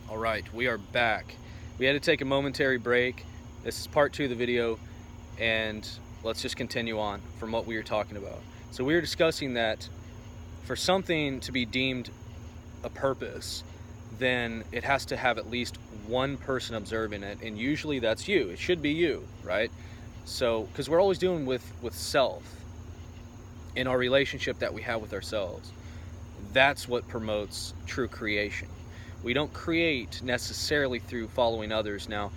All right, we are back. We had to take a momentary break. This is part 2 of the video, and let's just continue on from what we were talking about. So we were discussing that for something to be deemed a purpose, then it has to have at least one person observing it, and usually that's you. It should be you, right? So, because we're always dealing with self in our relationship that we have with ourselves. That's what promotes true creation. We don't create necessarily through following others. Now,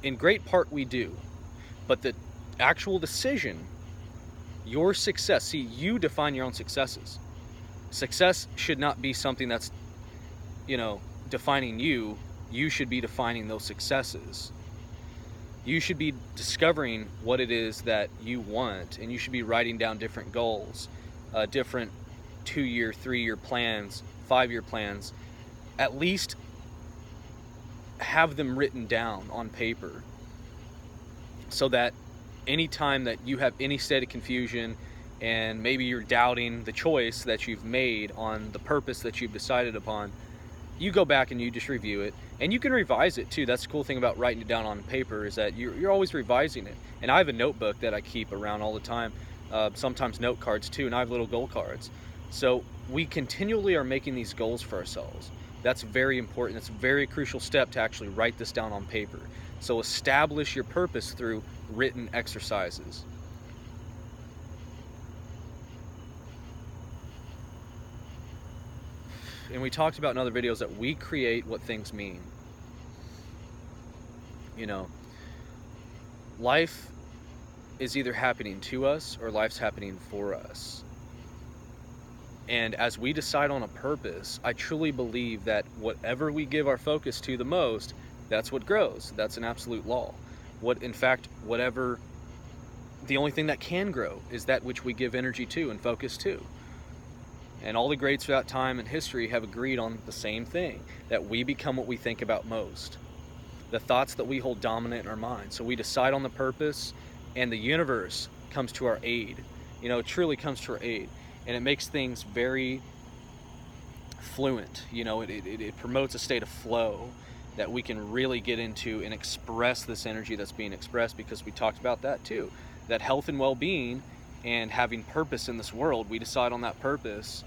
in great part we do, but the actual decision, your success, see, you define your own successes. Success should not be something that's, defining you. You should be defining those successes. You should be discovering what it is that you want, and you should be writing down different goals, different 2-year, 3-year plans, 5-year plans. At least have them written down on paper so that anytime that you have any state of confusion and maybe you're doubting the choice that you've made on the purpose that you've decided upon, you go back and you just review it, and you can revise it too. That's the cool thing about writing it down on paper, is that you're always revising it. And I have a notebook that I keep around all the time, sometimes note cards too, and I have little goal cards. So we continually are making these goals for ourselves. That's very important. It's a very crucial step to actually write this down on paper. So establish your purpose through written exercises. And we talked about in other videos that we create what things mean. Life is either happening to us or life's happening for us. And as we decide on a purpose, I truly believe that whatever we give our focus to the most, that's what grows. That's an absolute law. The only thing that can grow is that which we give energy to and focus to. And all the greats throughout time and history have agreed on the same thing, that we become what we think about most. The thoughts that we hold dominant in our mind. So we decide on the purpose, and the universe comes to our aid. It truly comes to our aid. And it makes things very fluent. It promotes a state of flow that we can really get into and express this energy that's being expressed, because we talked about that too. That health and well-being and having purpose in this world, we decide on that purpose.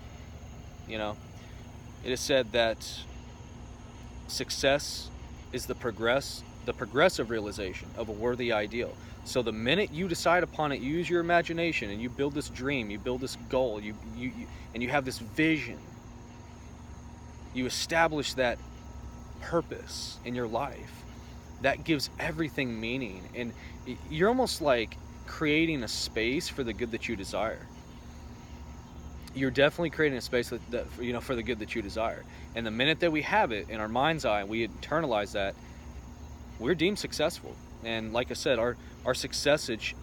It is said that success is the progressive realization of a worthy ideal. So the minute you decide upon it, you use your imagination and you build this dream, you build this goal, and you have this vision. You establish that purpose in your life. That gives everything meaning, and you're almost like creating a space for the good that you desire. You're definitely creating a space that for the good that you desire. And the minute that we have it in our mind's eye, we internalize that, we're deemed successful. And like I said, our successes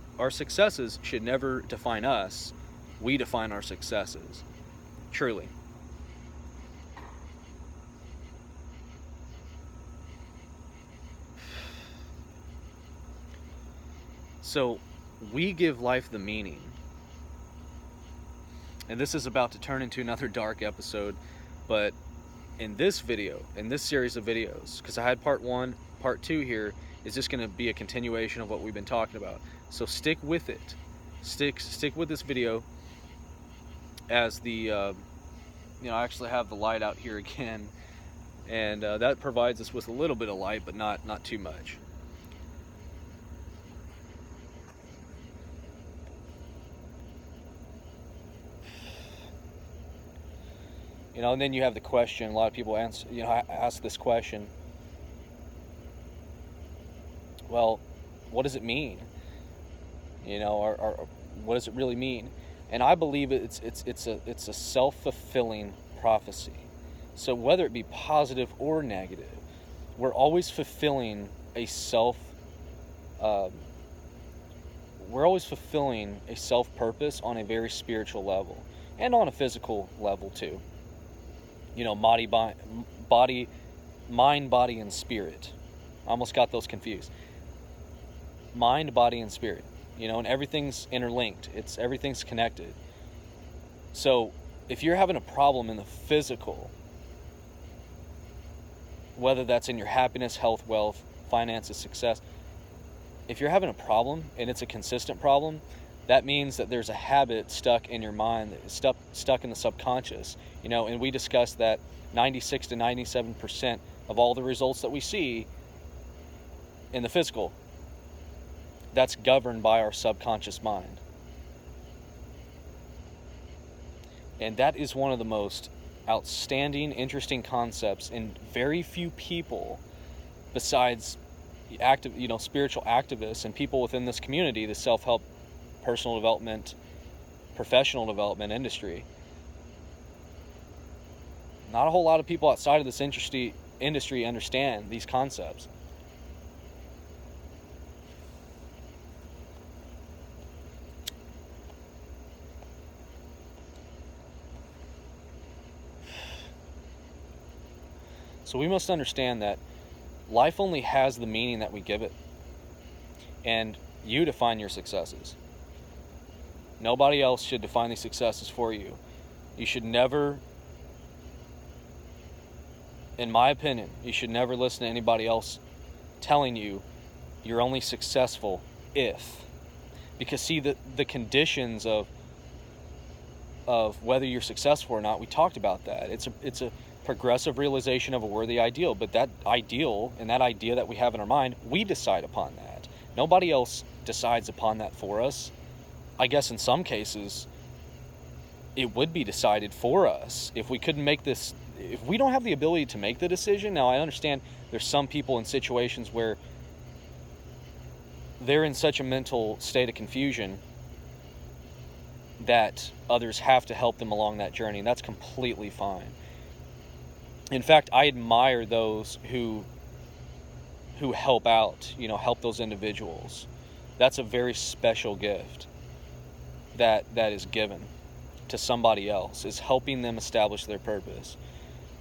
should never define us. We define our successes. Truly. So we give life the meaning. And this is about to turn into another dark episode, but in this video, in this series of videos, because I had part 1, part 2 here, is just going to be a continuation of what we've been talking about. So stick with it. Stick with this video, as the I actually have the light out here again, and that provides us with a little bit of light, but not too much. And then you have the question. A lot of people ask this question. Well, what does it mean? Or what does it really mean? And I believe it's a self-fulfilling prophecy. So whether it be positive or negative, we're always fulfilling a self-purpose on a very spiritual level, and on a physical level too. Mind, body, and spirit. I almost got those confused. Mind, body, and spirit. And everything's interlinked. Everything's connected. So if you're having a problem in the physical, whether that's in your happiness, health, wealth, finances, success. If you're having a problem and it's a consistent problem, that means that there's a habit stuck in your mind, stuck in the subconscious. And we discussed that 96 to 97% of all the results that we see in the physical, that's governed by our subconscious mind. And that is one of the most outstanding, interesting concepts, and very few people besides spiritual activists and people within this community, the self-help, personal development, professional development industry, not a whole lot of people outside of this industry understand these concepts. So we must understand that life only has the meaning that we give it. And you define your successes. Nobody else should define these successes for you. You should never, in my opinion, you should never listen to anybody else telling you you're only successful if. Because see, the conditions of whether you're successful or not, we talked about that. It's a progressive realization of a worthy ideal, but that ideal and that idea that we have in our mind, we decide upon that. Nobody else decides upon that for us. I guess in some cases it would be decided for us if we couldn't make this, if we don't have the ability to make the decision. Now I understand there's some people in situations where they're in such a mental state of confusion that others have to help them along that journey, and that's completely fine. In fact, I admire those who help out, help those individuals. That's a very special gift that is given to somebody else, is helping them establish their purpose.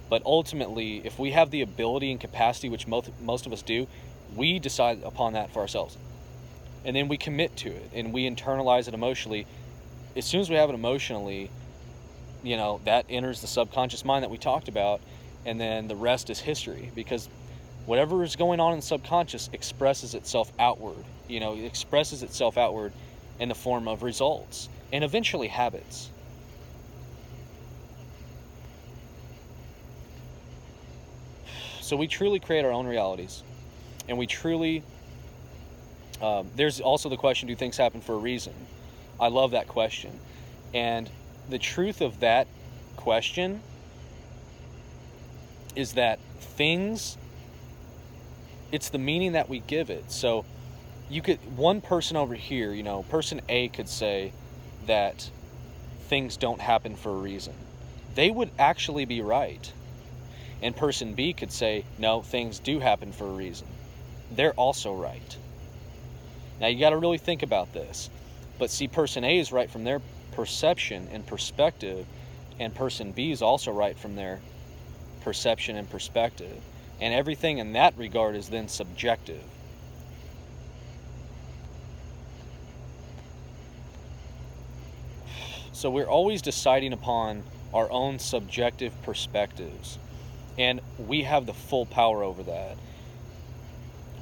But ultimately, if we have the ability and capacity, which most of us do, we decide upon that for ourselves. And then we commit to it, and we internalize it emotionally. As soon as we have it emotionally, that enters the subconscious mind that we talked about, and then the rest is history, because whatever is going on in the subconscious expresses itself outward. It expresses itself outward in the form of results and eventually habits. So we truly create our own realities, and we truly, there's also the question, do things happen for a reason? I love that question. And the truth of that question is that it's the meaning that we give it. So one person over here, person A could say that things don't happen for a reason. They would actually be right. And person B could say, no, things do happen for a reason. They're also right. Now you got to really think about this. But see, person A is right from their perception and perspective, and person B is also right from their perception and perspective. And everything in that regard is then subjective. So we're always deciding upon our own subjective perspectives. And we have the full power over that.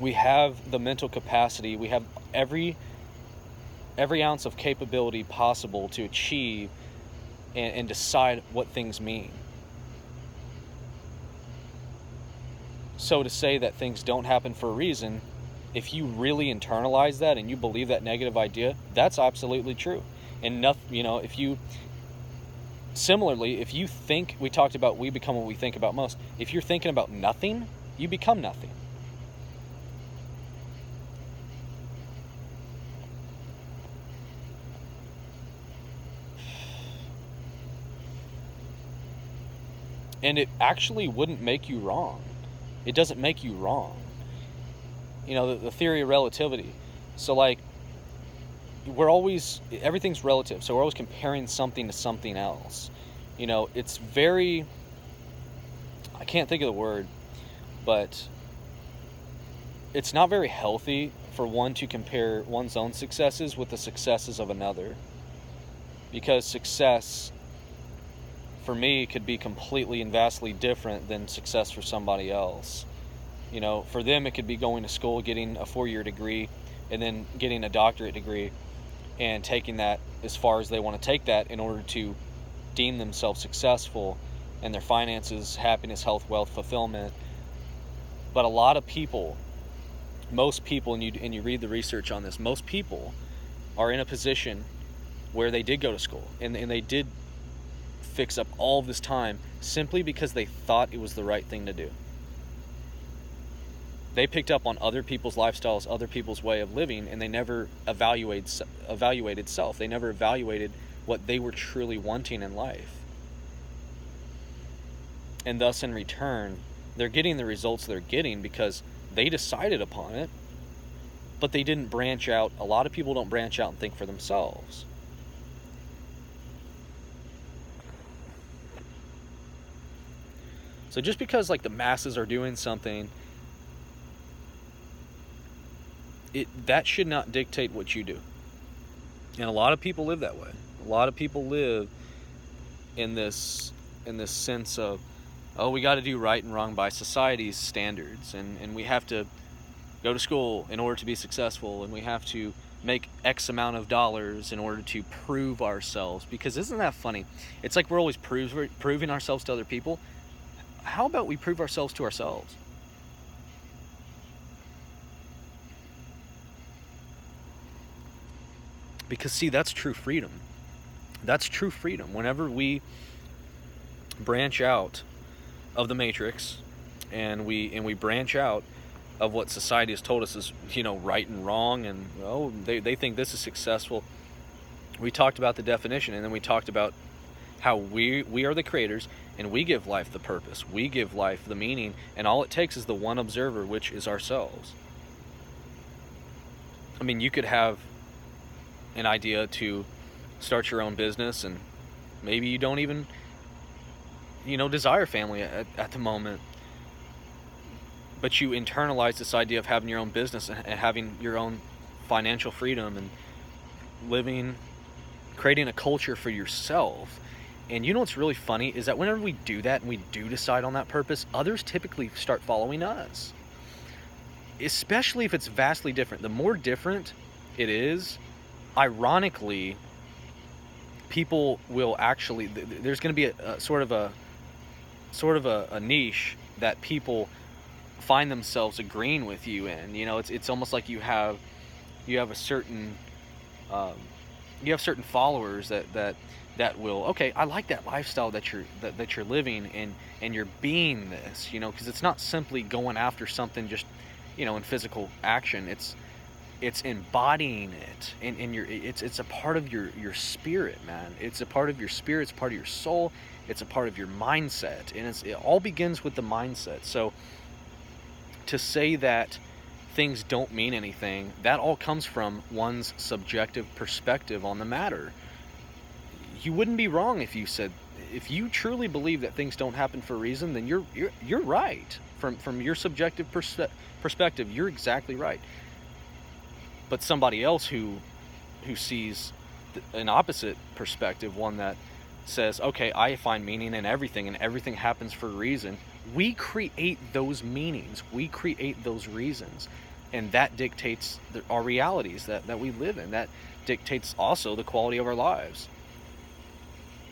We have the mental capacity. We have every ounce of capability possible to achieve and decide what things mean. So to say that things don't happen for a reason, if you really internalize that and you believe that negative idea, that's absolutely true. And nothing, if you think, we talked about we become what we think about most. If you're thinking about nothing, you become nothing. And it actually wouldn't make you wrong. It doesn't make you wrong. The theory of relativity. So everything's relative. So we're always comparing something to something else. It's very, I can't think of the word, but it's not very healthy for one to compare one's own successes with the successes of another. Because success for me could be completely and vastly different than success for somebody else. You know, for them it could be going to school, getting a 4-year degree, and then getting a doctorate degree, and taking that as far as they want to take that in order to deem themselves successful in their finances, happiness, health, wealth, fulfillment. But a lot of people, most people, and you read the research on this, most people are in a position where they did go to school and they did fix up all of this time simply because they thought it was the right thing to do. They picked up on other people's lifestyles, other people's way of living, and they never evaluated self. They never evaluated what they were truly wanting in life. And thus, in return, they're getting the results they're getting because they decided upon it, but they didn't branch out. A lot of people don't branch out and think for themselves. So just because like the masses are doing something, that should not dictate what you do. And a lot of people live that way. A lot of people live in this sense of, oh, we got to do right and wrong by society's standards, and we have to go to school in order to be successful, and we have to make X amount of dollars in order to prove ourselves. Because isn't that funny? It's like we're always proving ourselves to other people. How about we prove ourselves to ourselves? Because see, that's true freedom. That's true freedom. Whenever we branch out of the matrix and we branch out of what society has told us is, you know, right and wrong, and they think this is successful. We talked about the definition, and then we talked about how we are the creators, and we give life the purpose, we give life the meaning, and all it takes is the one observer, which is ourselves. I mean, you could have an idea to start your own business, and maybe you don't even, you know, desire family at the moment, but you internalize this idea of having your own business and having your own financial freedom and creating a culture for yourself. And you know what's really funny is that whenever we do that and we do decide on that purpose, others typically start following us, especially if it's vastly different. The more different it is, ironically, people will actually, there's going to be a sort of a niche that people find themselves agreeing with you in. You know, it's almost like you have a certain followers that will, okay, I like that lifestyle that you're living, and you're being this, you know, because it's not simply going after something just, you know, in physical action. It's embodying it, and it's a part of your spirit, man. It's a part of your spirit. It's a part of your soul. It's a part of your mindset, and it all begins with the mindset. So to say that things don't mean anything, that all comes from one's subjective perspective on the matter. You wouldn't be wrong if you said, if you truly believe that things don't happen for a reason, then you're right. From your subjective perspective, you're exactly right. But somebody else who sees an opposite perspective, one that says, okay, I find meaning in everything, and everything happens for a reason, we create those meanings, we create those reasons, and that dictates our realities that we live in. That dictates also the quality of our lives.